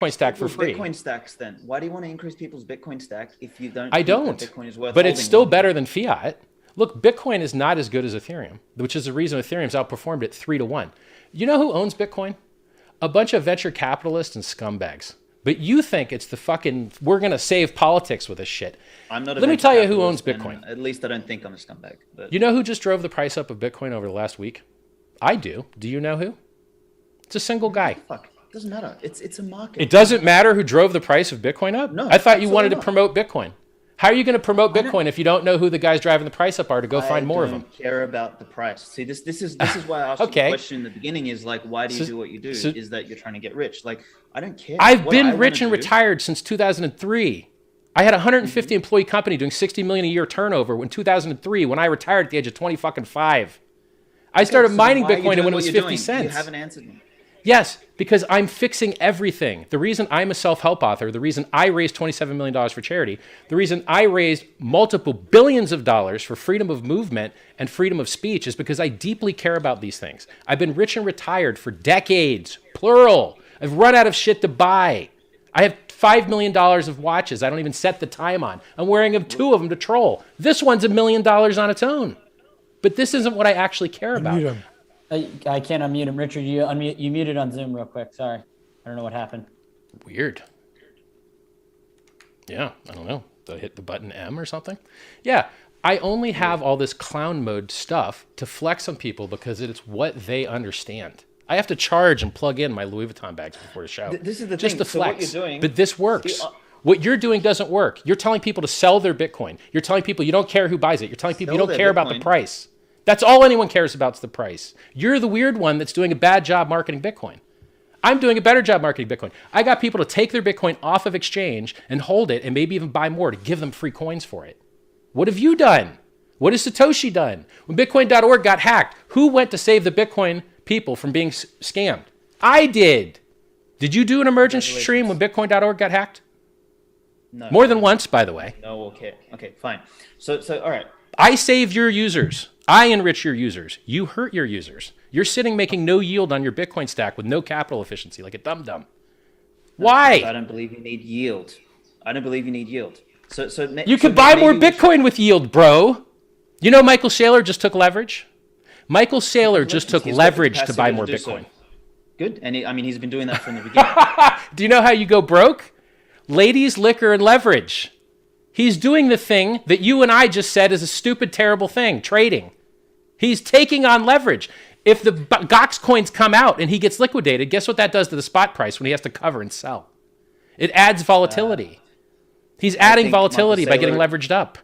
stack for free. Bitcoin stacks then. Why do you want to increase people's Bitcoin stack if you don't? I don't. Bitcoin is worth but it's still holding better than fiat. Look, Bitcoin is not as good as Ethereum, which is the reason Ethereum's outperformed it 3-1. You know who owns Bitcoin? A bunch of venture capitalists and scumbags. But you think it's the fucking, we're going to save politics with this shit. I'm not. Let me tell you who owns Bitcoin. At least I don't think I'm a scumbag. But... You know who just drove the price up of Bitcoin over the last week? I do. Do you know who? It's a single guy. Fuck. It doesn't matter. It's a market. It doesn't matter who drove the price of Bitcoin up? No. I thought you wanted to promote Bitcoin. How are you going to promote Bitcoin if you don't know who the guys driving the price up are to go find more of them? I don't care about the price. See, this is why I asked you the question in the beginning is like, why do you do what you do? Is that you're trying to get rich? Like, I don't care. I've been rich and retired since 2003. I had a 150 employee company doing 60 million a year turnover in 2003 when I retired at the age of 5. I started mining Bitcoin when it was 50 cents. You haven't answered me. Yes, because I'm fixing everything. The reason I'm a self-help author, the reason I raised $27 million for charity, the reason I raised multiple billions of dollars for freedom of movement and freedom of speech is because I deeply care about these things. I've been rich and retired for decades, plural. I've run out of shit to buy. I have $5 million of watches I don't even set the time on. I'm wearing 2 of them to troll. This one's $1 million on its own. But this isn't what I actually care about. I can't unmute him. Richard, you muted on Zoom real quick. Sorry. I don't know what happened. Weird. Yeah, I don't know. Did I hit the button M or something? Yeah, I only have all this clown mode stuff to flex on people because it's what they understand. I have to charge and plug in my Louis Vuitton bags before the show. This is the just thing. to flex. So what you're doing, but this works. What you're doing doesn't work. You're telling people to sell their Bitcoin. You're telling people you don't care who buys it. You're telling people you don't care about the price. That's all anyone cares about is the price. You're the weird one that's doing a bad job marketing Bitcoin. I'm doing a better job marketing Bitcoin. I got people to take their Bitcoin off of exchange and hold it and maybe even buy more to give them free coins for it. What have you done? What has Satoshi done? When Bitcoin.org got hacked, who went to save the Bitcoin people from being scammed? I did. Did you do an emergency stream when Bitcoin.org got hacked? No. More than once, by the way. No, okay. Okay, fine. So all right. I saved your users. I enrich your users. You hurt your users. You're sitting making no yield on your Bitcoin stack with no capital efficiency, like a dum-dum. Why? I don't believe you need yield. I don't believe you need yield. So you could buy more Bitcoin with yield, bro. You know Michael Saylor just took leverage? Michael Saylor just took leverage to buy more Bitcoin. Good. And he's been doing that from the beginning. Do you know how you go broke? Ladies, liquor, and leverage. He's doing the thing that you and I just said is a stupid, terrible thing, trading. He's taking on leverage. If the Gox coins come out and he gets liquidated, guess what that does to the spot price when he has to cover and sell? It adds volatility. He's adding volatility by getting leveraged up.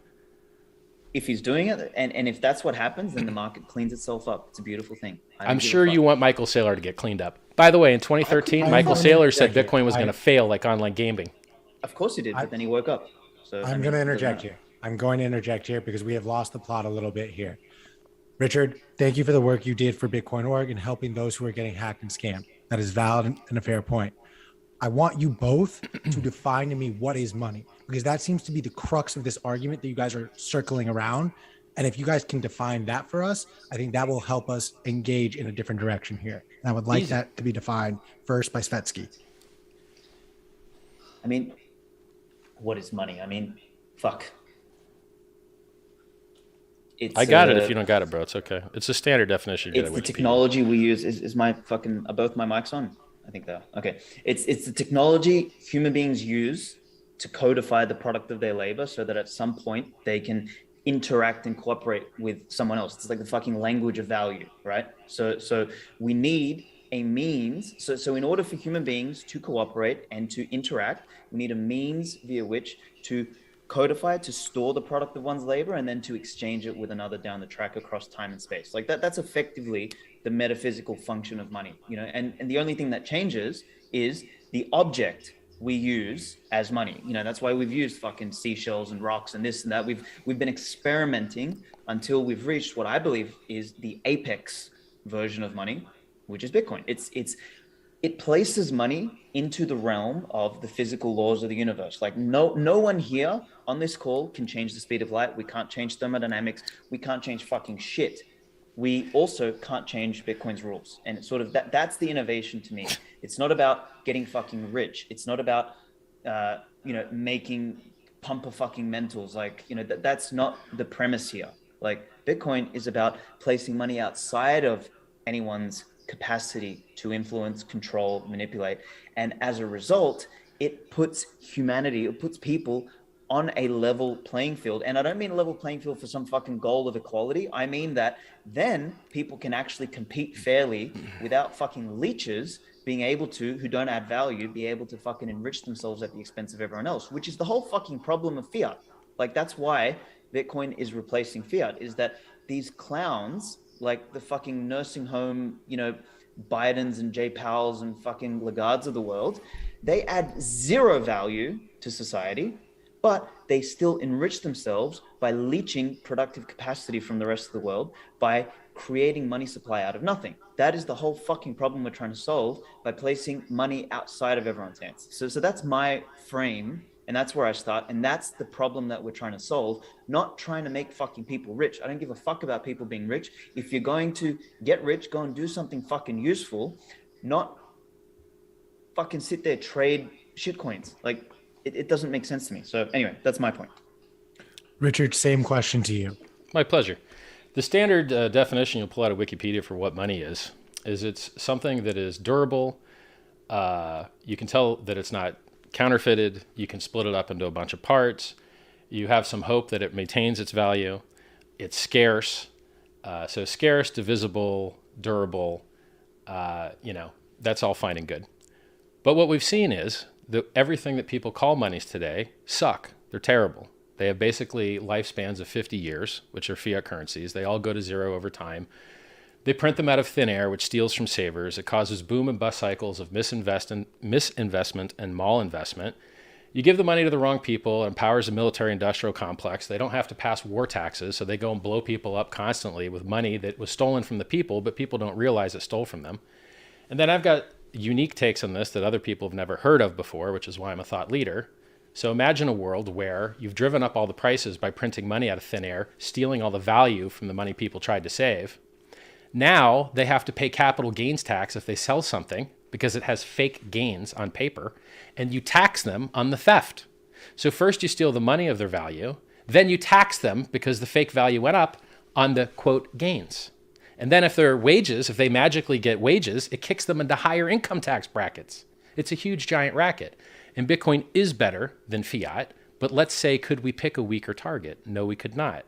If he's doing it, and if that's what happens, then the market cleans itself up. It's a beautiful thing. I'm sure you want Michael Saylor to get cleaned up. By the way, in 2013, Michael Saylor said Bitcoin was going to fail like online gaming. Of course he did, but then he woke up. So I'm going to interject here. I'm going to interject here because we have lost the plot a little bit here. Richard, thank you for the work you did for Bitcoin.org and helping those who are getting hacked and scammed. That is valid and a fair point. I want you both to define to me what is money, because that seems to be the crux of this argument that you guys are circling around. And if you guys can define that for us, I think that will help us engage in a different direction here. And I would like that to be defined first by Svetsky. I mean, what is money? I mean, fuck. I got it. If you don't got it, bro, it's okay. It's a standard definition. It's the technology we use. Is my fucking, are both my mics on? I think they are. Okay. It's the technology human beings use to codify the product of their labor so that at some point they can interact and cooperate with someone else. It's like the fucking language of value, right? So we need a means. So in order for human beings to cooperate and to interact, we need a means via which to codify, to store the product of one's labor, and then to exchange it with another down the track across time and space. Like that's effectively the metaphysical function of money, you know, and the only thing that changes is the object we use as money. You know, that's why we've used fucking seashells and rocks and this and that. We've been experimenting until we've reached what I believe is the apex version of money, which is Bitcoin. It places money into the realm of the physical laws of the universe. Like no one here on this call can change the speed of light. We can't change thermodynamics. We can't change fucking shit. we also can't change Bitcoin's rules. And it's sort of that's the innovation to me. It's not about getting fucking rich. It's not about, making pumper fucking mentals. Like, that's not the premise here. Like, Bitcoin is about placing money outside of anyone's capacity to influence, control, manipulate. And as a result, it puts people on a level playing field. And I don't mean a level playing field for some fucking goal of equality. I mean that then people can actually compete fairly without fucking leeches being able to, who don't add value, be able to fucking enrich themselves at the expense of everyone else, which is the whole fucking problem of fiat. Like, that's why Bitcoin is replacing fiat, is that these clowns, like the fucking nursing home, Bidens and Jay Powells and fucking Lagardes of the world, they add zero value to society, but they still enrich themselves by leeching productive capacity from the rest of the world, by creating money supply out of nothing. That is the whole fucking problem we're trying to solve by placing money outside of everyone's hands. So that's my frame, and that's where I start, and that's the problem that we're trying to solve, not trying to make fucking people rich. I don't give a fuck about people being rich. If you're going to get rich, go and do something fucking useful, not fucking sit there, trade shitcoins. Like, it doesn't make sense to me. So anyway, that's my point. Richard, same question to you. My pleasure. The standard definition you'll pull out of Wikipedia for what money is it's something that is durable. You can tell that it's not counterfeited. You can split it up into a bunch of parts. You have some hope that it maintains its value. It's scarce. So scarce, divisible, durable, that's all fine and good. But what we've seen is that everything that people call monies today suck. They're terrible. They have basically lifespans of 50 years, which are fiat currencies. They all go to zero over time. They print them out of thin air, which steals from savers. It causes boom and bust cycles of misinvestment and malinvestment. You give the money to the wrong people, it empowers a military-industrial complex. They don't have to pass war taxes, so they go and blow people up constantly with money that was stolen from the people, but people don't realize it stole from them. And then I've got unique takes on this that other people have never heard of before, which is why I'm a thought leader. So imagine a world where you've driven up all the prices by printing money out of thin air, stealing all the value from the money people tried to save. Now they have to pay capital gains tax if they sell something because it has fake gains on paper, and you tax them on the theft. So first you steal the money of their value, then you tax them because the fake value went up on the, quote, gains. And then if if they magically get wages, it kicks them into higher income tax brackets. It's a huge, giant racket. And Bitcoin is better than fiat, but let's say, could we pick a weaker target? No, we could not.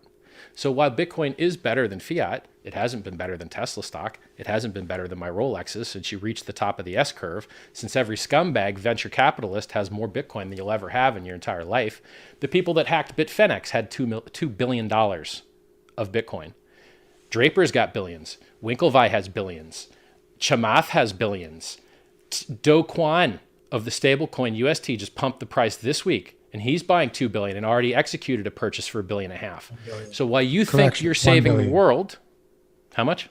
So while Bitcoin is better than fiat, it hasn't been better than Tesla stock. It hasn't been better than my Rolexes since you reached the top of the S-curve, since every scumbag venture capitalist has more Bitcoin than you'll ever have in your entire life. The people that hacked Bitfinex had $2 billion of Bitcoin. Draper's got billions. Winklevi has billions. Chamath has billions. Do Kwon of the stablecoin UST just pumped the price this week, and he's buying $2 billion and already executed a purchase for $1.5 billion. So while you think you're saving the world, how much?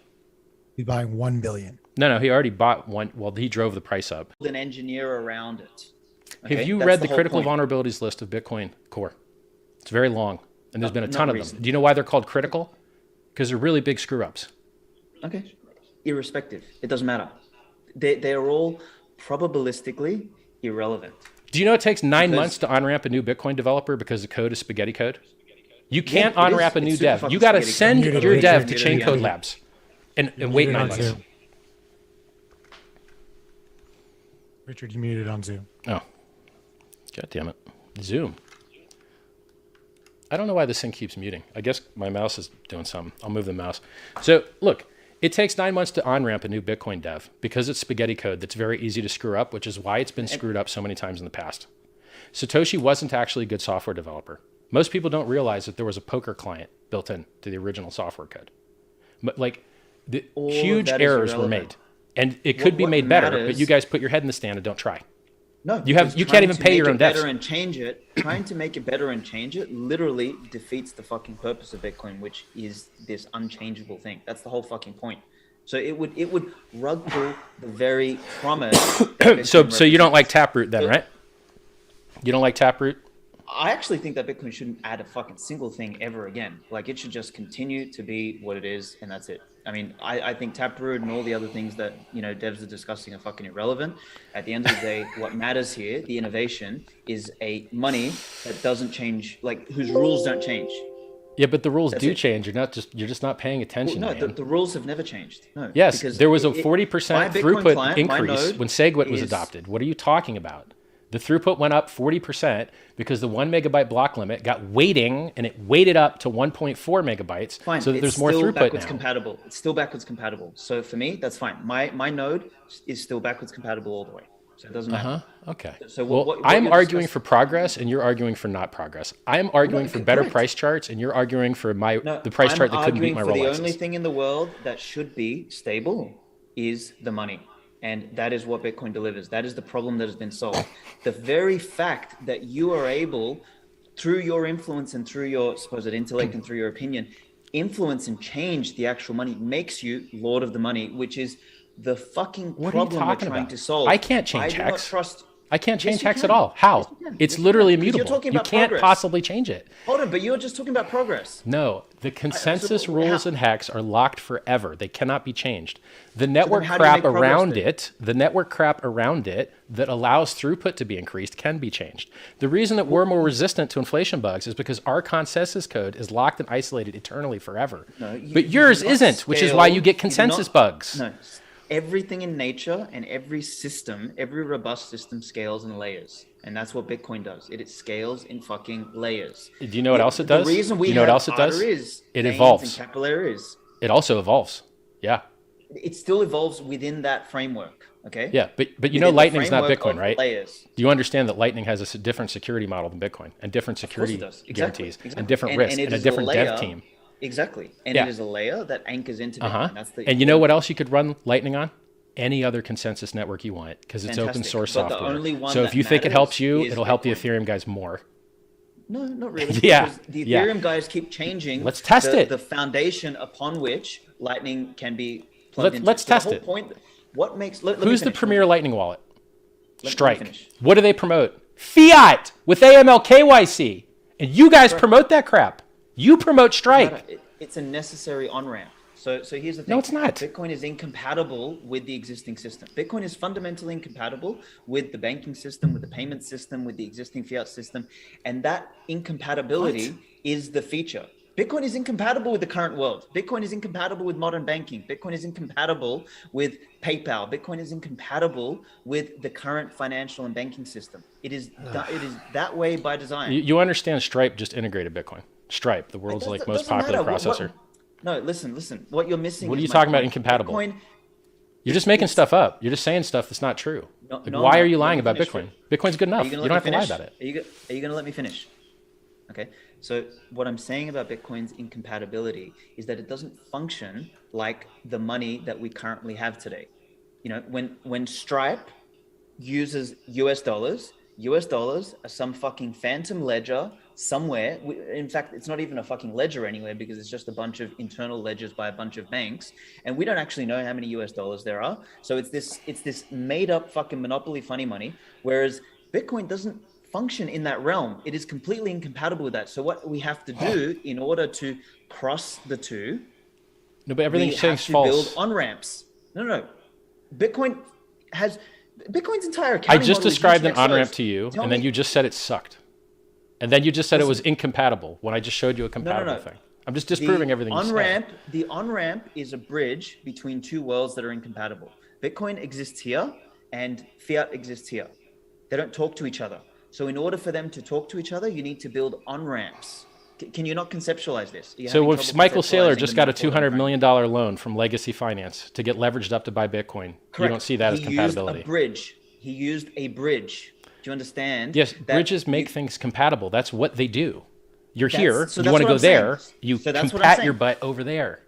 He's buying $1 billion. No, he already bought one. Well, he drove the price up. An engineer around it. Okay? Have you read the critical vulnerabilities list of Bitcoin Core? It's very long, and there's been a ton of them. Do you know why they're called critical? Because they're really big screw ups. Okay. Irrespective. It doesn't matter. They're all probabilistically irrelevant. Do you know it takes 9 months to on-ramp a new Bitcoin developer because the code is spaghetti code? You can't on-ramp a new dev. You got to send your dev to Chain Code Labs and wait 9 months. Richard, you muted on Zoom. Oh, God damn it. Zoom. I don't know why this thing keeps muting. I guess my mouse is doing something. I'll move the mouse. So look, it takes 9 months to on-ramp a new Bitcoin dev because it's spaghetti code that's very easy to screw up, which is why it's been screwed up so many times in the past. Satoshi wasn't actually a good software developer. Most people don't realize that there was a poker client built in to the original software code. But like, the huge errors were made. And it could be made better, but you guys put your head in the stand and don't try. No, you can't even pay your own devs. Trying to make it better and change it literally defeats the fucking purpose of Bitcoin, which is this unchangeable thing. That's the whole fucking point. So it would rug pull the very promise. So you don't like Taproot then, right? You don't like Taproot? I actually think that Bitcoin shouldn't add a fucking single thing ever again. Like, it should just continue to be what it is, and that's it. I mean, I think Taproot and all the other things that, you know, devs are discussing are fucking irrelevant. At the end of the day, what matters here, the innovation, is a money that doesn't change, like whose rules don't change. Yeah, but the rules do change. You're just not paying attention. Well, no, the rules have never changed. No. Yes, because there was a 40% throughput client, increase when SegWit was adopted. What are you talking about? The throughput went up 40% because the 1 megabyte block limit got weighting, and it weighted up to 1.4 megabytes. Fine. So that there's more throughput backwards now. Compatible. It's still backwards compatible. So for me, that's fine. My node is still backwards compatible all the way. So it doesn't matter. Okay. So what I'm arguing for progress, and you're arguing for not progress. I'm arguing for better price charts, and you're arguing for the price chart that couldn't beat my Rolexes. The only thing in the world that should be stable is the money. And that is what Bitcoin delivers. That is the problem that has been solved. The very fact that you are able, through your influence and through your supposed intellect and through your opinion, influence and change the actual money makes you Lord of the Money, which is the fucking problem we're trying to solve. I can't change hex. I can't change hex at all. How? Yes, it's literally immutable. You can't possibly change it. Hold on, but you're just talking about progress. No, the consensus rules in hex are locked forever. They cannot be changed. The network crap around it, that allows throughput to be increased can be changed. The reason that we're more resistant to inflation bugs is because our consensus code is locked and isolated eternally forever. But yours isn't, which is why you get consensus bugs. No. Everything in nature and every system, every robust system scales in layers. And that's what Bitcoin does. It scales in fucking layers. Do you know what else it does? The reason we you know what else it does? It evolves. And capillaries. It also evolves. Yeah. It still evolves within that framework. Okay. Yeah, but you know Lightning's not Bitcoin, right? Layers. Do you understand that Lightning has a different security model than Bitcoin, and different security guarantees, and different risks, and a different dev team? Exactly. And it is a layer that anchors into Bitcoin. And you know what else you could run Lightning on? Any other consensus network you want, because it's open source software. So if you think it helps you, it'll help the Ethereum guys more. No, not really. Yeah. The Ethereum guys keep changing. Let's test it. The foundation upon which Lightning can be plugged into. Let's test it. What makes... Who's the premier Lightning wallet? Strike. What do they promote? Fiat with AML KYC. And you guys promote that crap. You promote Strike. It's a necessary on-ramp. So here's the thing. No, it's not. Bitcoin is incompatible with the existing system. Bitcoin is fundamentally incompatible with the banking system, with the payment system, with the existing fiat system. And that incompatibility is the feature. Bitcoin is incompatible with the current world. Bitcoin is incompatible with modern banking. Bitcoin is incompatible with PayPal. Bitcoin is incompatible with the current financial and banking system. It is that way by design. You understand Stripe just integrated Bitcoin. Stripe, the world's most popular processor. No, listen. What you're missing. What are you talking about? Incompatible. Bitcoin, you're just making stuff up. You're just saying stuff that's not true. Why are you lying about Bitcoin? Bitcoin's good enough. You don't have to lie about it. Are you going to let me finish? Okay. So what I'm saying about Bitcoin's incompatibility is that it doesn't function like the money that we currently have today. You know, when Stripe uses US dollars are some fucking phantom ledger somewhere. In fact, it's not even a fucking ledger anywhere, because it's just a bunch of internal ledgers by a bunch of banks, and we don't actually know how many US dollars there are. So it's this made up fucking monopoly funny money, whereas Bitcoin doesn't function in that realm. It is completely incompatible with that. So what we have to do in order to cross the two, but everything you're saying is false. False. Build on-ramps. No. Bitcoin's entire accounting I just model described an UTXOs. on-ramp to you, and then you just said it sucked. And then you just said it was incompatible when I just showed you a compatible thing. I'm just disproving everything you said. The on-ramp is a bridge between two worlds that are incompatible. Bitcoin exists here and fiat exists here. They don't talk to each other. So in order for them to talk to each other, you need to build on-ramps. Can you not conceptualize this? So if Michael Saylor just got a $200 million loan from Legacy Finance to get leveraged up to buy Bitcoin, you don't see that as compatibility. He used a bridge. Do you understand? Yes, bridges make things compatible. That's what they do. You're here, you want to go there, you compat your butt over there.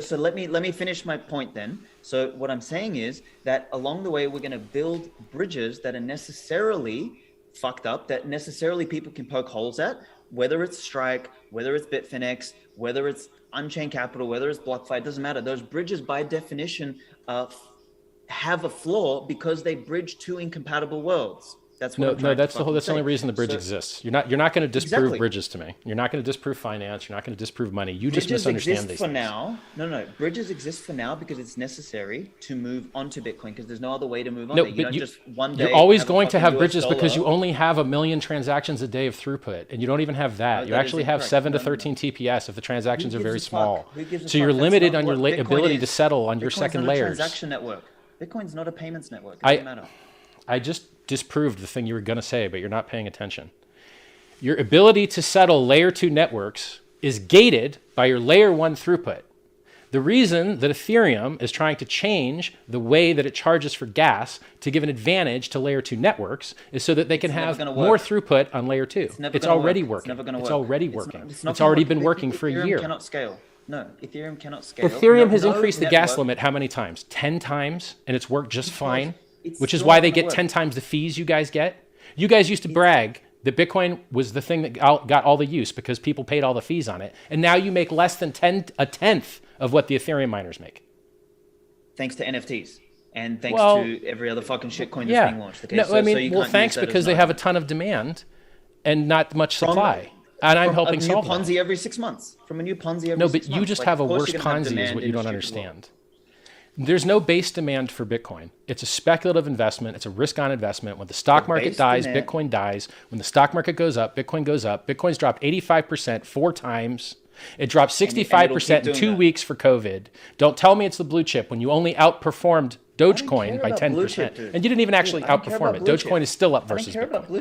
So let me finish my point then. So what I'm saying is that along the way, we're going to build bridges that are necessarily fucked up, that necessarily people can poke holes at, whether it's Strike, whether it's Bitfinex, whether it's Unchained Capital, whether it's BlockFi, it doesn't matter. Those bridges by definition have a flaw because they bridge two incompatible worlds. That's what No, I'm no, trying that's to the whole. fucking That's the only say. reason the bridge So exists. You're not going to disprove Exactly. bridges to me. You're not going to disprove finance. You're not going to disprove money. You just bridges misunderstand exist these for things. now. No. Bridges exist for now because it's necessary to move onto Bitcoin because there's no other way to move on No, there. You but don't just one day. you're always have a going to fucking have US bridges because you dollar. only have 1 million transactions a day of throughput, and you don't even have that. No, You that is actually have incorrect. 7 to No, no, no. 13 TPS if the transactions are Who very gives a small. fuck? Who gives a So you're fuck? That's limited not on your what Bitcoin ability to is. settle on your Bitcoin's second not a layers. transaction network. Bitcoin's not a payments network. It I- doesn't matter. I just disproved the thing you were going to say, but you're not paying attention. Your ability to settle layer 2 networks is gated by your layer 1 throughput. The reason that Ethereum is trying to change the way that it charges for gas to give an advantage to layer 2 networks is so that they can never have gonna more work. throughput on layer 2. It's never It's gonna already work. working. It's never gonna It's work. already It's not- working. not It's gonna already work. been working for a Ethereum year. cannot scale. No, Ethereum cannot scale. Ethereum has No increased the gas network- limit how many times? 10 times, and it's worked just fine, it's which is still why not they gonna get work. 10 times the fees you guys get. You guys used to brag that Bitcoin was the thing that got all the use because people paid all the fees on it, and now you make less than a tenth of what the Ethereum miners make. Thanks to NFTs and thanks Well, to every other fucking shitcoin that's Yeah. being launched. Okay, No, so, I mean, so you well, can't thanks use that because as they an have a argument. ton of demand and not much supply. And I'm From helping a new solve Ponzi that. every 6 months. From a new Ponzi every No, 6 but months. you just Like, have a of course worse you're gonna have Ponzi is demand what you in a don't stupid understand. There's no base demand for Bitcoin. It's a speculative investment. It's a risk-on investment. When the stock The market base dies, demand- Bitcoin dies. When the stock market goes up, Bitcoin goes up. Bitcoin's dropped 85% 4 times. It dropped 65% in keep 2 doing that. weeks for COVID. Don't tell me it's the blue chip when you only outperformed care Dogecoin by about blue chip, 10%. dude. And you didn't even actually I don't care outperform about it. blue Dogecoin chip. is still up I don't versus care about Bitcoin. blue